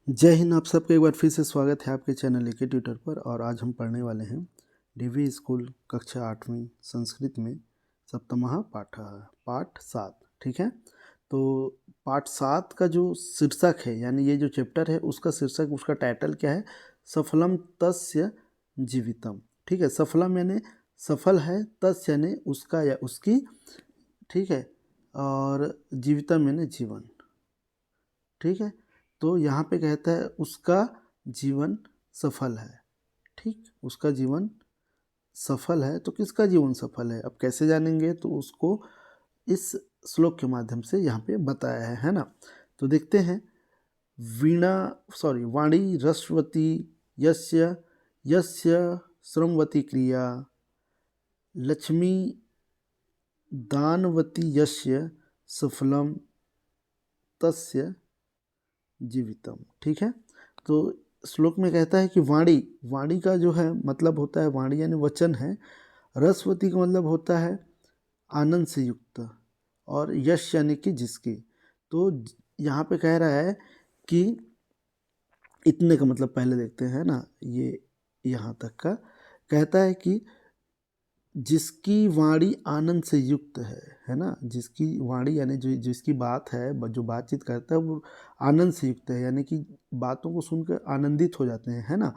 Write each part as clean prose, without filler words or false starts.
जय हिंद। आप सबका एक बार फिर से स्वागत है आपके चैनल एके ट्यूटर पर। और आज हम पढ़ने वाले हैं डीवी स्कूल कक्षा 8वीं संस्कृत में सप्तमः पाठः पाठ 7। ठीक है, तो पाठ 7 का जो शीर्षक है यानी ये जो चैप्टर है उसका शीर्षक, उसका टाइटल क्या है? सफलम तस्य जीवितम। ठीक है, सफलम यानी सफल है, तस्य यानी उसका या उसकी, ठीक है, और जीवितम यानी जीवन। ठीक है, तो यहाँ पे कहता है उसका जीवन सफल है। ठीक, उसका जीवन सफल है, तो किसका जीवन सफल है? अब कैसे जानेंगे? तो उसको इस श्लोक के माध्यम से यहाँ पे बताया है ना। तो देखते हैं। वीणा वाणी रसवती यस्य यस्य श्रमवती क्रिया, लक्ष्मी दानवती यस्य सफलम तस्य जीवितम। ठीक है, तो श्लोक में कहता है कि वाणी, वाणी का जो है मतलब होता है, वाणी यानी वचन है। रसवती का मतलब होता है आनंद से युक्त, और यश यानी कि जिसकी। तो यहाँ पे कह रहा है कि इतने का मतलब पहले देखते हैं ना, ये यहाँ तक का कहता है कि जिसकी वाणी आनंद से युक्त है ना। जिसकी वाणी यानी जो जिसकी बात है, जो बातचीत करता है वो आनंद से युक्त है, यानी कि बातों को सुनकर आनंदित हो जाते हैं, है ना।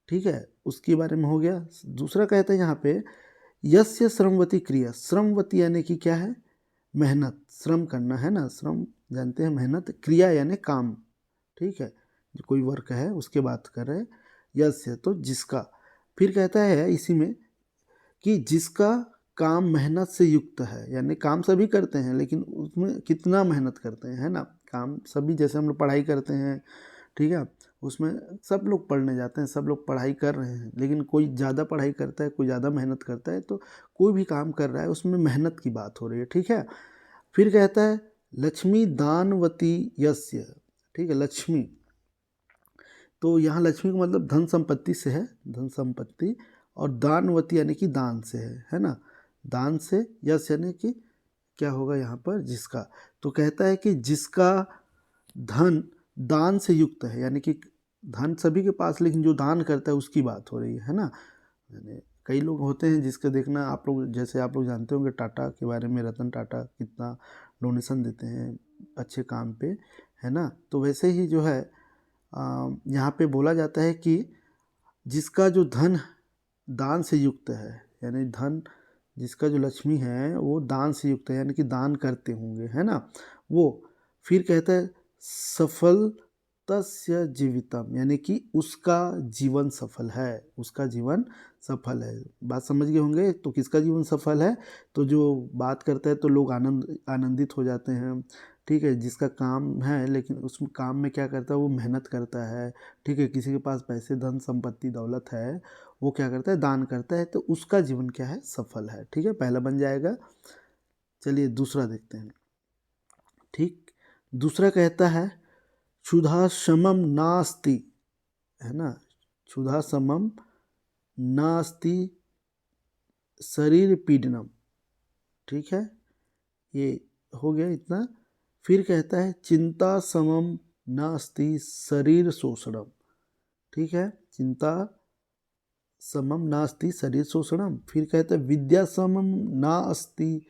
ठीक है, उसके बारे में हो गया। दूसरा कहता है यहाँ पे यस्य श्रमवती क्रिया। श्रमवती यानी कि क्या है? मेहनत, श्रम करना, है ना। श्रम जानते हैं, मेहनत। क्रिया यानी काम। ठीक है, जो कोई वर्क है उसके बात कर रहे हैं। यस्य तो जिसका। फिर कहता है इसी में कि जिसका काम मेहनत से युक्त है, यानी काम सभी करते हैं लेकिन उसमें कितना मेहनत करते हैं, है ना। काम सभी, जैसे हम लोग पढ़ाई करते हैं, ठीक है, उसमें सब लोग पढ़ने जाते हैं, सब लोग पढ़ाई कर रहे हैं, लेकिन कोई ज़्यादा पढ़ाई करता है, कोई ज़्यादा मेहनत करता है। तो कोई भी काम कर रहा है उसमें मेहनत की बात हो रही है। ठीक है, फिर कहता है लक्ष्मी दानवती यस्य। ठीक है, लक्ष्मी, तो यहाँ लक्ष्मी का मतलब धन संपत्ति से है, धन संपत्ति। और दानवती यानी कि दान से है ना। दान से, यश यानी कि क्या होगा यहाँ पर? जिसका। तो कहता है कि जिसका धन दान से युक्त है, यानी कि धन सभी के पास, लेकिन जो दान करता है उसकी बात हो रही है ना। यानी कई लोग होते हैं जिसका देखना, आप लोग जैसे आप लोग जानते होंगे टाटा के बारे में, रतन टाटा कितना डोनेशन देते हैं अच्छे काम पे, है ना। तो वैसे ही जो है यहाँ पे बोला जाता है कि जिसका जो धन दान से युक्त है, यानी धन, जिसका जो लक्ष्मी है वो दान से युक्त है, यानी कि दान करते होंगे, है ना वो। फिर कहता है सफल तस्य जीवितम, यानी कि उसका जीवन सफल है, उसका जीवन सफल है। बात समझ गए होंगे। तो किसका जीवन सफल है? तो जो बात करता है तो लोग आनंदित हो जाते हैं। ठीक है, जिसका काम है लेकिन उस काम में क्या करता है, वो मेहनत करता है। ठीक है, किसी के पास पैसे, धन संपत्ति, दौलत है, वो क्या करता है? दान करता है, तो उसका जीवन क्या है? सफल है। ठीक है, पहला बन जाएगा। चलिए दूसरा देखते हैं। ठीक, दूसरा कहता है क्षुधा समम नास्ति, है ना। क्षुधा समम नास्ति शरीर पीडनम। ठीक है, ये हो गया इतना। फिर कहता है चिंता समम नास्ति शरीर शोषणम। ठीक है, चिंता समम नास्ति शरीर शोषणम। फिर कहते हैं विद्या समम नास्ति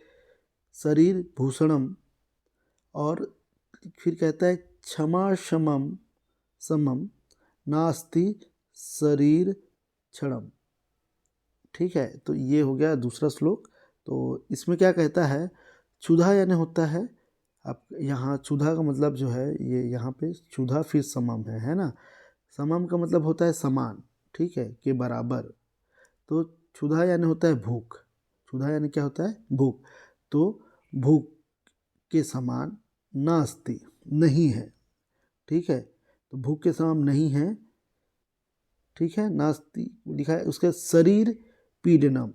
शरीर भूषणम। और फिर कहता है क्षमा समम समम नास्ति शरीर क्षणम। ठीक है, तो ये हो गया दूसरा श्लोक। तो इसमें क्या कहता है? क्षुधा यानी होता है, आप यहाँ क्षुधा का मतलब जो है, ये यहाँ पे क्षुधा फिर समम है ना। समम का मतलब होता है समान, ठीक है, के बराबर। तो क्षुधा यानी होता है भूख। क्षुधा यानी क्या होता है? भूख। तो भूख के समान नास्ति नहीं है। ठीक है, तो भूख के समान नहीं है। ठीक है, नास्ति लिखा है। उसका शरीर पीडनम,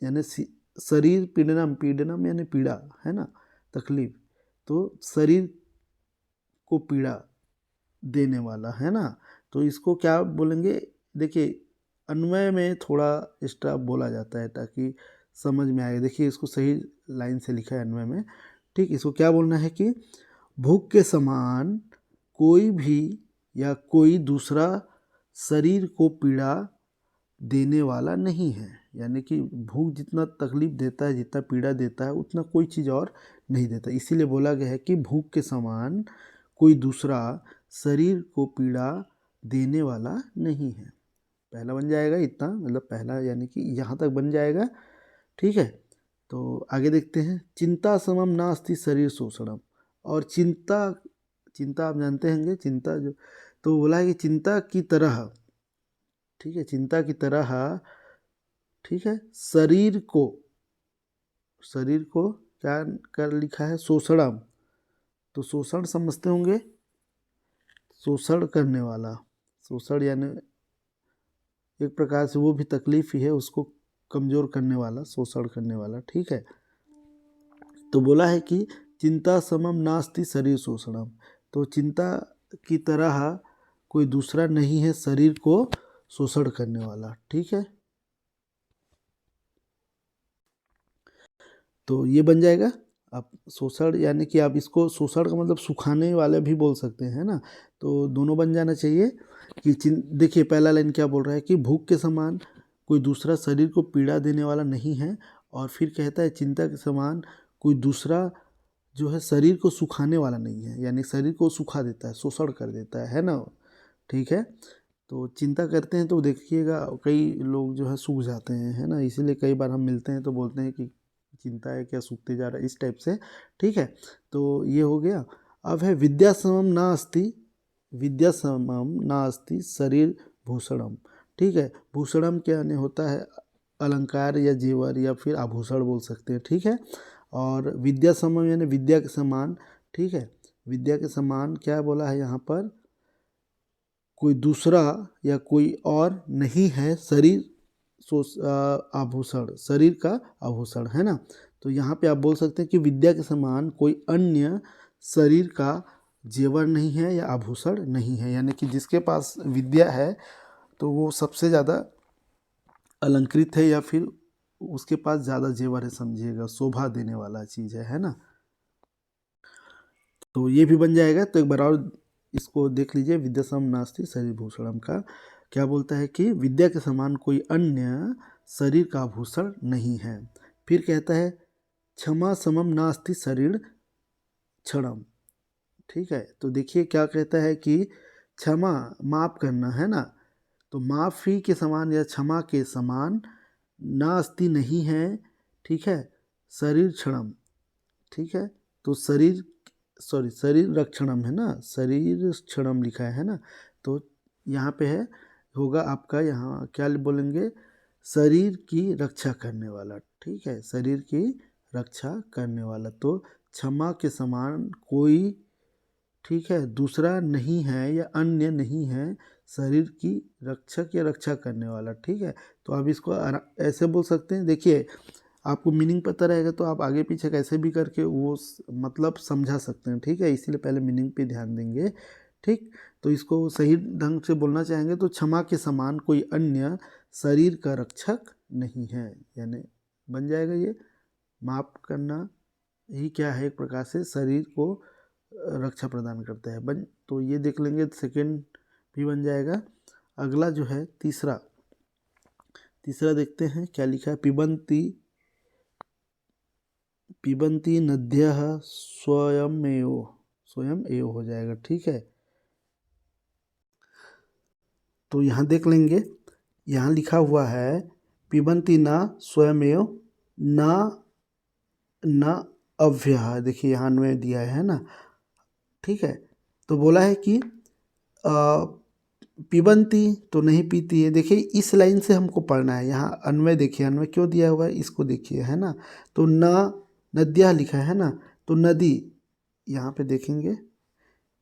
यानी शरीर पीडनम, पीडनम यानी पीड़ा, है ना, तकलीफ। तो शरीर को पीड़ा देने वाला, है ना। तो इसको क्या बोलेंगे? देखिए, अन्वय में थोड़ा एक्स्ट्रा बोला जाता है ताकि समझ में आए। देखिए, इसको सही लाइन से लिखा है अन्वय में। ठीक, इसको क्या बोलना है कि भूख के समान कोई भी या कोई दूसरा शरीर को पीड़ा देने वाला नहीं है। यानी कि भूख जितना तकलीफ देता है, जितना पीड़ा देता है, उतना कोई चीज़ और नहीं देता। इसीलिए बोला गया है कि भूख के समान कोई दूसरा शरीर को पीड़ा देने वाला नहीं है। पहला बन जाएगा इतना, मतलब पहला यानी कि यहाँ तक बन जाएगा। ठीक है, तो आगे देखते हैं। चिंता समम नास्ति शरीर शोषणम। और चिंता, चिंता आप जानते होंगे, चिंता जो, तो बोला है कि चिंता की तरह, ठीक है, चिंता की तरह, ठीक है, शरीर को क्या कर लिखा है, शोषणम। तो शोषण समझते होंगे, शोषण करने वाला, शोषण यानी एक प्रकार से वो भी तकलीफ ही है, उसको कमज़ोर करने वाला, शोषण करने वाला। ठीक है, तो बोला है कि चिंता समम नास्ति शरीर शोषणम। तो चिंता की तरह कोई दूसरा नहीं है शरीर को शोषण करने वाला। ठीक है, तो ये बन जाएगा। आप शोषण यानी कि आप इसको, शोषण का मतलब सुखाने वाले भी बोल सकते हैं ना, तो दोनों बन जाना चाहिए। कि देखिए पहला लाइन क्या बोल रहा है कि भूख के समान कोई दूसरा शरीर को पीड़ा देने वाला नहीं है, और फिर कहता है चिंता के समान कोई दूसरा जो है शरीर को सुखाने वाला नहीं है, यानी शरीर को सुखा देता है, शोषण कर देता है ना। ठीक है, तो चिंता करते हैं तो देखिएगा कई लोग जो है सूख जाते हैं, है ना। इसीलिए कई बार हम मिलते हैं तो बोलते हैं कि चिंता है क्या, सूखते जा रहा है, इस टाइप से। ठीक है, तो ये हो गया। अब है विद्या समम ना अस्ति, विद्या समम ना अस्ति शरीर भूषणम। ठीक है, भूषणम क्या यानी होता है अलंकार या जेवर या फिर आभूषण बोल सकते हैं। ठीक है, और विद्या समम यानी विद्या के समान। ठीक है, विद्या के समान क्या बोला है यहाँ पर, कोई दूसरा या कोई और नहीं है शरीर आभूषण, शरीर का आभूषण, है ना। तो यहाँ पे आप बोल सकते हैं कि विद्या के समान कोई अन्य शरीर का जेवर नहीं है या आभूषण नहीं है। यानी कि जिसके पास विद्या है तो वो सबसे ज़्यादा अलंकृत है, या फिर उसके पास ज़्यादा जेवर है, समझिएगा, शोभा देने वाला चीज़ है ना। तो ये भी बन जाएगा। तो एक बार और इसको देख लीजिए, विद्या सम नास्ति शरीर भूषणम का क्या बोलता है कि विद्या के समान कोई अन्य शरीर का आभूषण नहीं है। फिर कहता है क्षमा समम नास्ति शरीर क्षणम। ठीक है, तो देखिए क्या कहता है कि क्षमा, माफ़ करना, है ना। तो माफ़ी के समान या क्षमा के समान नास्ति नहीं है। ठीक है, शरीर क्षणम। ठीक है, तो शरीर रक्षणम है ना, शरीर क्षणम लिखा है ना। तो यहाँ पे है, होगा आपका, यहाँ क्या बोलेंगे, शरीर की रक्षा करने वाला। ठीक है, शरीर की रक्षा करने वाला। तो क्षमा के समान कोई, ठीक है, दूसरा नहीं है या अन्य नहीं है शरीर की रक्षक या रक्षा करने वाला। ठीक है, तो आप इसको ऐसे बोल सकते हैं। देखिए आपको मीनिंग पता रहेगा तो आप आगे पीछे कैसे भी करके वो मतलब समझा सकते हैं। ठीक है, इसीलिए पहले मीनिंग पे ध्यान देंगे। ठीक, तो इसको सही ढंग से बोलना चाहेंगे तो क्षमा के समान कोई अन्य शरीर का रक्षक नहीं है, यानी बन जाएगा ये माफ़ करना ही क्या है, एक प्रकार से शरीर को रक्षा प्रदान करता है। तो ये देख लेंगे, सेकेंड भी बन जाएगा। अगला जो है तीसरा देखते हैं क्या लिखा है। पिबन्ति नद्यः स्वयं एव हो जाएगा। ठीक है, तो यहाँ देख लेंगे, यहाँ लिखा हुआ है पिबन्ति न स्वयमेव न अव्यय। देखिए यहाँ अन्वय दिया है ना। ठीक है, तो बोला है कि पिबन्ति तो नहीं पीती है। देखिए इस लाइन से हमको पढ़ना है। यहाँ अन्वय देखिए, अन्वय क्यों दिया हुआ है इसको देखिए, है ना। तो नद्या लिखा है ना, तो नदी, यहाँ पे देखेंगे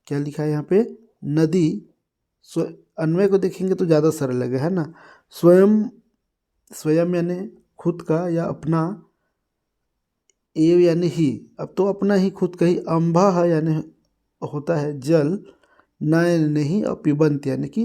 क्या लिखा है, यहाँ पे नदी। अन्वय को देखेंगे तो ज़्यादा सरल लगे, है ना। स्वयं यानी खुद का या अपना, एव यानी ही, अब तो अपना ही खुद का ही, अम्भा है यानी होता है जल, नहीं, और पिबंत यानी कि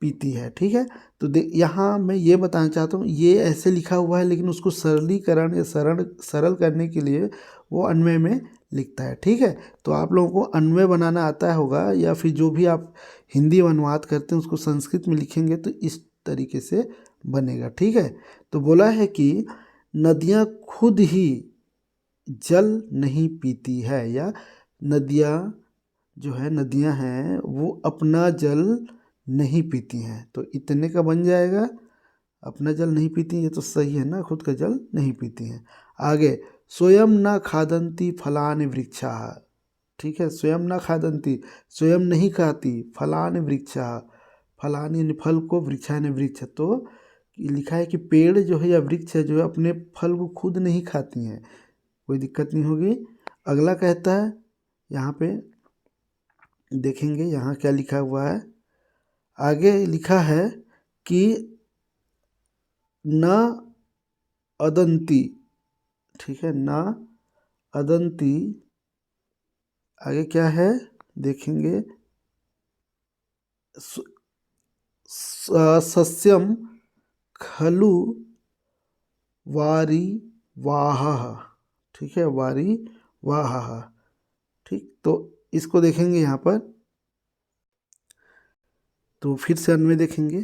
पीती है। ठीक है, तो यहाँ मैं ये बताना चाहता हूँ, ये ऐसे लिखा हुआ है लेकिन उसको सरलीकरण या सरल करने के लिए वो अन्वय में लिखता है। ठीक है, तो आप लोगों को अन्वय बनाना आता होगा, या फिर जो भी आप हिंदी अनुवाद करते हैं उसको संस्कृत में लिखेंगे तो इस तरीके से बनेगा। ठीक है, तो बोला है कि नदियाँ खुद ही जल नहीं पीती है, या नदियाँ जो है, नदियाँ हैं वो अपना जल नहीं पीती हैं। तो इतने का बन जाएगा, अपना जल नहीं पीती, ये तो सही है ना, खुद का जल नहीं पीती हैं। आगे, स्वयं न खादन्ति फलानि वृक्षाः। ठीक है, स्वयं न खादन्ति, स्वयं नहीं खाती, फलानि वृक्षाः, फलानि यानी फल को, वृक्षा यानी वृक्ष। तो लिखा है कि पेड़ जो है या वृक्ष है जो है अपने फल को खुद नहीं खाती हैं, कोई दिक्कत नहीं होगी। अगला कहता है, यहाँ पे देखेंगे यहाँ क्या लिखा हुआ है। आगे लिखा है कि न अदंती, ठीक है, न अदंती। आगे क्या है देखेंगे, सस्यम खलु वारी वाहः। ठीक है, वारी वाहः। ठीक, तो इसको देखेंगे यहाँ पर, तो फिर से अन्वय देखेंगे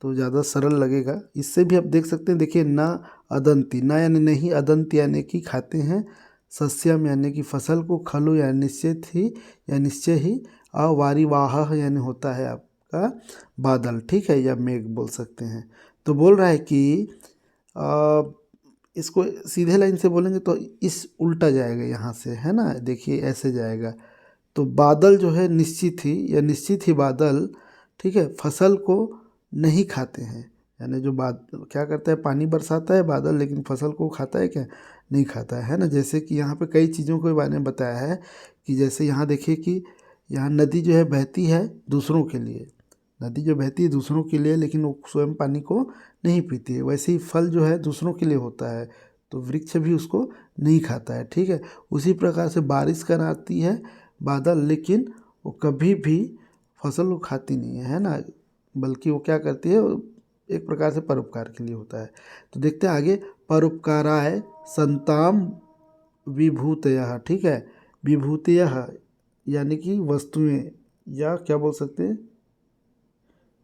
तो ज़्यादा सरल लगेगा। इससे भी आप देख सकते हैं, देखिए, ना अदंती, ना यानी नहीं, अदंत यानी कि खाते हैं, सस्यम यानी कि फसल को, खलु यानी निश्चित ही या निश्चय ही, और वारिवाह यानी होता है आपका बादल। ठीक है, या मेघ बोल सकते हैं। तो बोल रहा है कि इसको सीधे लाइन से बोलेंगे तो इस उल्टा जाएगा यहाँ से, है ना, देखिए ऐसे जाएगा। तो बादल जो है निश्चित ही या निश्चित ही बादल, ठीक है, फसल को नहीं खाते हैं। यानी जो क्या करता है, पानी बरसाता है बादल, लेकिन फसल को खाता है क्या, नहीं खाता है ना। जैसे कि यहाँ पे कई चीज़ों के बारे में बताया है कि जैसे यहाँ देखिए कि यहाँ नदी जो है बहती है दूसरों के लिए, नदी जो बहती है दूसरों के लिए, लेकिन वो स्वयं पानी को नहीं पीती है। वैसे ही फल जो है दूसरों के लिए होता है, तो वृक्ष भी उसको नहीं खाता है। ठीक है, उसी प्रकार से बारिश कराती है बादल, लेकिन वो कभी भी फसल को खाती नहीं है ना, बल्कि वो क्या करती है, एक प्रकार से परोपकार के लिए होता है। तो देखते हैं आगे, परोपकाराय संताम विभूतयः। ठीक है, विभूतयः यानी कि वस्तुएं, या क्या बोल सकते हैं,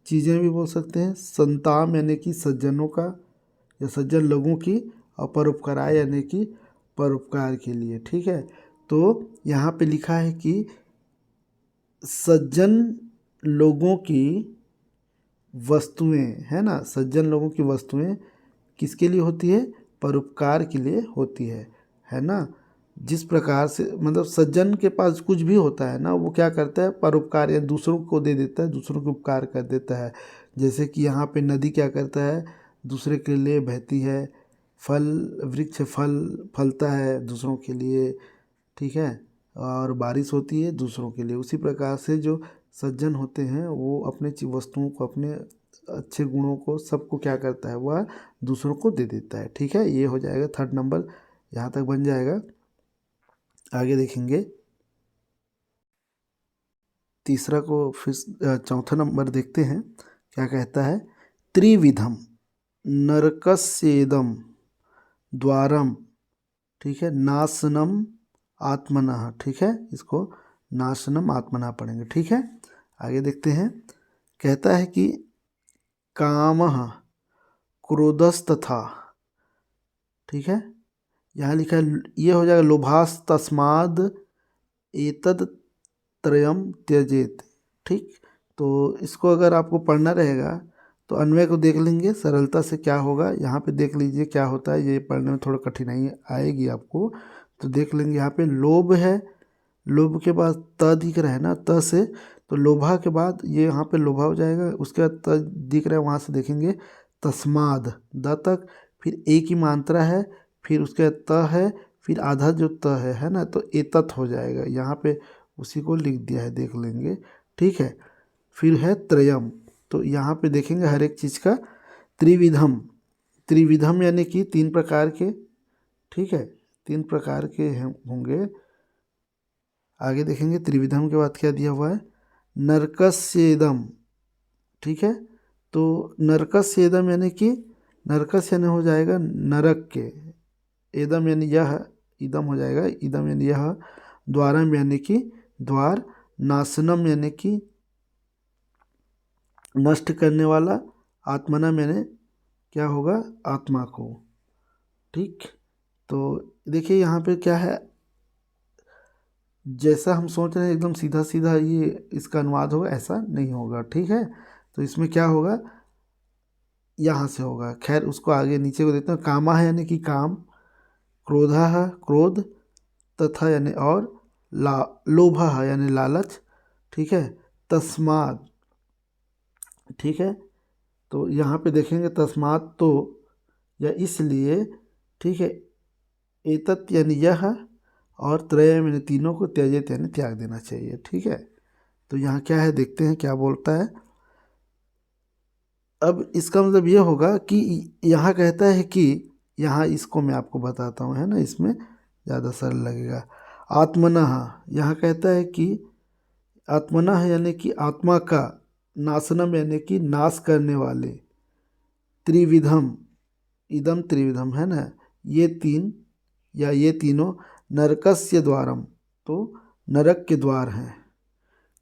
चीज़ें भी बोल सकते हैं। संताम यानी कि सज्जनों का या सज्जन लोगों की, और परोपकाराय यानी कि परोपकार के लिए। ठीक है, तो यहाँ पे लिखा है कि सज्जन लोगों की वस्तुएं, है ना, सज्जन लोगों की वस्तुएं किसके लिए होती है, परोपकार के लिए होती है ना। जिस प्रकार से मतलब सज्जन के पास कुछ भी होता है ना, वो क्या करता है, परोपकार या दूसरों को दे देता है, दूसरों को उपकार कर देता है। जैसे कि यहाँ पे नदी क्या करता है, दूसरे के लिए बहती है, फल वृक्ष फलता है दूसरों के लिए। ठीक है, और बारिश होती है दूसरों के लिए। उसी प्रकार से जो सज्जन होते हैं वो अपने वस्तुओं को, अपने अच्छे गुणों को, सबको क्या करता है, वह दूसरों को दे देता है। ठीक है, ये हो जाएगा 3rd नंबर, यहाँ तक बन जाएगा। आगे देखेंगे तीसरा को, फिर 4था नंबर देखते हैं क्या कहता है। त्रिविधम नरकस्येदम द्वारम, ठीक है, नाशनम आत्मनः। ठीक है, इसको नाशनम आत्मनः पढ़ेंगे। ठीक है, आगे देखते हैं, कहता है कि कामः क्रोधस्तथा। ठीक है, यहाँ लिखा है, ये हो जाएगा लोभास तस्माद एतद त्रयम त्यजेत। ठीक, तो इसको अगर आपको पढ़ना रहेगा तो अन्वय को देख लेंगे सरलता से क्या होगा। यहाँ पे देख लीजिए क्या होता है, ये पढ़ने में थोड़ा कठिनाई आएगी आपको, तो देख लेंगे। यहाँ पे लोभ है, लोभ के बाद त दिख रहा है ना, त से, तो लोभा के बाद ये यहाँ पे लोभा हो जाएगा, उसके बाद त दिख रहा है, वहाँ से देखेंगे तस्माद, द तक, फिर एक ही मात्रा है, फिर उसके बाद त है, फिर आधा जो त है ना, तो एतत हो जाएगा। यहाँ पे उसी को लिख दिया है, देख लेंगे। ठीक है, फिर है त्रयम, तो यहाँ पे देखेंगे हर एक चीज़ का। त्रिविधम, त्रिविधम यानी कि 3 प्रकार के। ठीक है, 3 प्रकार के होंगे। आगे देखेंगे त्रिविधम के बाद क्या दिया हुआ है, नरकस्येदम। ठीक है, तो नरकस्येदम यानी कि नरकस यानी हो जाएगा नरक के, एदम यानी यह, इदम हो जाएगा, इदम यानी यह, द्वारम यानी कि द्वार, नाशनम यानी कि नष्ट करने वाला, आत्मनम यानी क्या होगा, आत्मा को। ठीक, तो देखिए यहाँ पे क्या है, जैसा हम सोच रहे हैं एकदम सीधा सीधा ये इसका अनुवाद होगा, ऐसा नहीं होगा। ठीक है, तो इसमें क्या होगा, यहाँ से होगा। खैर उसको आगे नीचे को देखते हैं। कामा है यानी कि काम, क्रोधा है क्रोध, तथा यानी और, लोभा है यानी लालच। ठीक है, तस्मात्, ठीक है, तो यहाँ पे देखेंगे तस्मात् तो या इसलिए। ठीक है, एतत् यानी यह, और त्रयम यानी तीनों को, त्यजेत यानी त्याग देना चाहिए। ठीक है, तो यहाँ क्या है देखते हैं क्या बोलता है। अब इसका मतलब ये होगा कि यहाँ कहता है कि, यहाँ इसको मैं आपको बताता हूँ, है ना, इसमें ज़्यादा सरल लगेगा। आत्मनः, यहाँ कहता है कि आत्मनः यानी कि आत्मा का, नाशनम यानी कि नाश करने वाले, त्रिविधम, इदम त्रिविधम है ना, ये तीन या ये तीनों, नरकस्य द्वारम, तो नरक के द्वार हैं।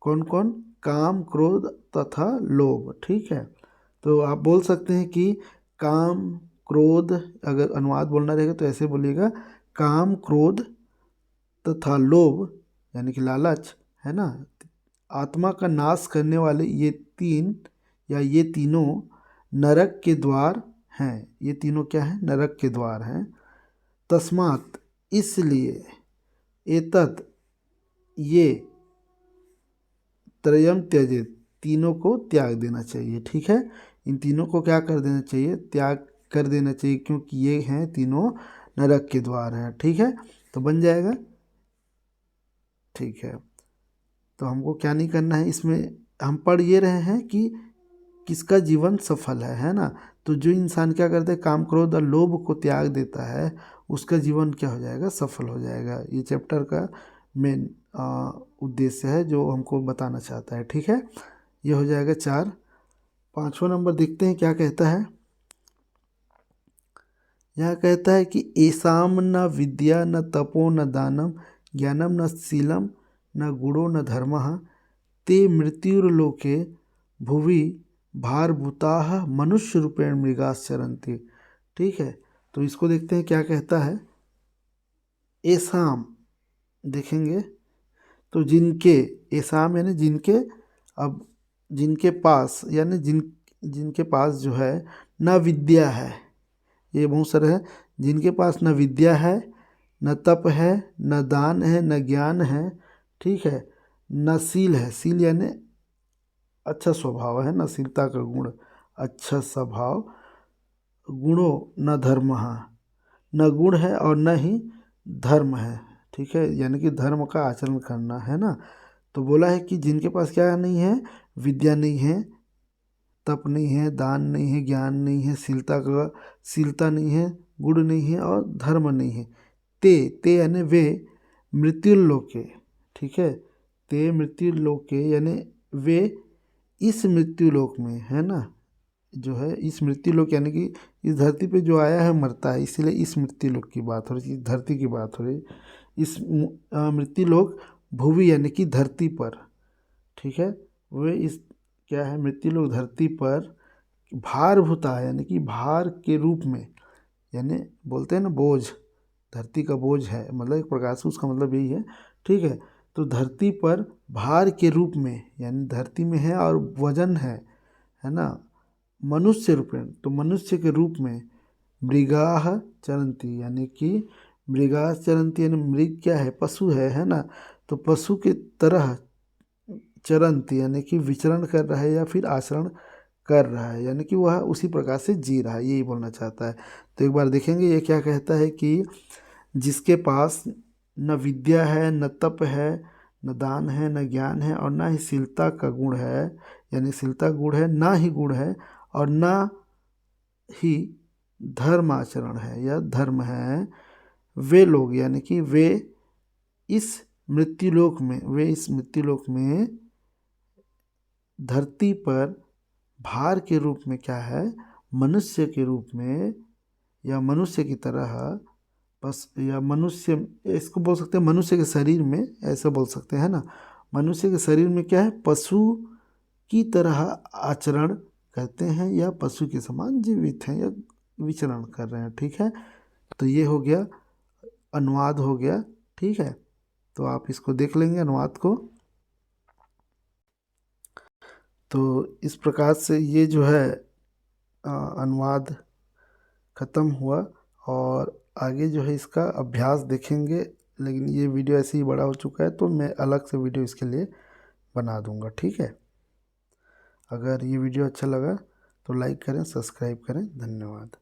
कौन कौन, काम क्रोध तथा लोभ। ठीक है, तो आप बोल सकते हैं कि काम क्रोध, अगर अनुवाद बोलना रहेगा तो ऐसे बोलिएगा, काम क्रोध तथा लोभ यानी कि लालच, है ना, आत्मा का नाश करने वाले ये तीन या ये तीनों नरक के द्वार हैं। ये तीनों क्या हैं, नरक के द्वार हैं। तस्मात् इसलिए, एतत् ये, त्रयम त्यजेत तीनों को त्याग देना चाहिए। ठीक है, इन तीनों को क्या कर देना चाहिए, त्याग कर देना चाहिए, क्योंकि ये हैं तीनों नरक के द्वार हैं। ठीक है, तो बन जाएगा। ठीक है, तो हमको क्या नहीं करना है इसमें, हम पढ़ ये रहे हैं कि किसका जीवन सफल है ना। तो जो इंसान क्या करता है, काम क्रोध और लोभ को त्याग देता है, उसका जीवन क्या हो जाएगा, सफल हो जाएगा। ये चैप्टर का मेन उद्देश्य है जो हमको बताना चाहता है। ठीक है, ये हो जाएगा 4। 5वां नंबर देखते हैं क्या कहता है। यहाँ कहता है कि ऐसाम न विद्या न तपो न दानम ज्ञानम न शीलम न गुणो न धर्मः ते मृत्युर्लोके भुवि भारभूताः मनुष्य रूपेण मृगाश्चरन्ति। ठीक है, तो इसको देखते हैं क्या कहता है। ऐसाम देखेंगे तो जिनके, ऐसाम यानी जिनके, अब जिनके पास यानी जिनके पास जो है न विद्या है, ये बहुत सारे हैं, जिनके पास न विद्या है, न तप है, न दान है, न ज्ञान है। ठीक है, न शील है, शील यानी अच्छा स्वभाव है ना, शीलता का गुण, अच्छा स्वभाव, गुणों न धर्म, न गुण है और न ही धर्म है। ठीक है, यानी कि धर्म का आचरण करना, है ना। तो बोला है कि जिनके पास क्या नहीं है, विद्या नहीं है, तप नहीं है, दान नहीं है, ज्ञान नहीं है, शीलता नहीं है, गुण नहीं है और धर्म नहीं है, ते यानी वे, मृत्यु लोके। ठीक है, ते मृत्यु लोके यानी वे इस मृत्यु लोक में, है ना, जो है इस मृत्यु लोक यानी कि इस धरती पे जो आया है मरता है, इसीलिए इस मृत्यु लोक की बात हो रही है, इस धरती की बात हो रही है। इस मृत्यु लोक, भूवि यानी कि धरती पर। ठीक है, वे इस क्या है, मृत्यु लोक धरती पर भारभूता है यानी कि भार के रूप में, यानी बोलते हैं ना बोझ, धरती का बोझ है, मतलब एक प्रकार से उसका मतलब यही है। ठीक है, तो धरती पर भार के रूप में यानी धरती में है और वजन है ना, मनुष्य रूपेण, तो मनुष्य के रूप में, मृगाः चरन्ति यानी कि मृगाः चरन्ति यानी मृग क्या है, पशु है ना, तो पशु के तरह चरन्ति यानी कि विचरण कर रहा है या फिर आचरण कर रहा है, यानी कि वह उसी प्रकार से जी रहा है, यही बोलना चाहता है। तो एक बार देखेंगे ये क्या कहता है कि जिसके पास न विद्या है, न तप है, न दान है, न ज्ञान है और न ही शीलता का गुण है, यानी शीलता गुण है, ना ही गुण है और न ही धर्माचरण है या धर्म है, वे लोग यानी कि वे इस मृत्युलोक में, वे इस मृत्युलोक में धरती पर भार के रूप में क्या है, मनुष्य के रूप में या मनुष्य की तरह या मनुष्य, इसको बोल सकते हैं मनुष्य के शरीर में, ऐसे बोल सकते हैं ना, मनुष्य के शरीर में क्या है, पशु की तरह आचरण करते हैं या पशु के समान जीवित हैं या विचरण कर रहे हैं। ठीक है, तो ये हो गया, अनुवाद हो गया। ठीक है, तो आप इसको देख लेंगे अनुवाद को। तो इस प्रकार से ये जो है अनुवाद ख़त्म हुआ, और आगे जो है इसका अभ्यास देखेंगे। लेकिन ये वीडियो ऐसे ही बड़ा हो चुका है, तो मैं अलग से वीडियो इसके लिए बना दूंगा। ठीक है, अगर ये वीडियो अच्छा लगा तो लाइक करें, सब्सक्राइब करें। धन्यवाद।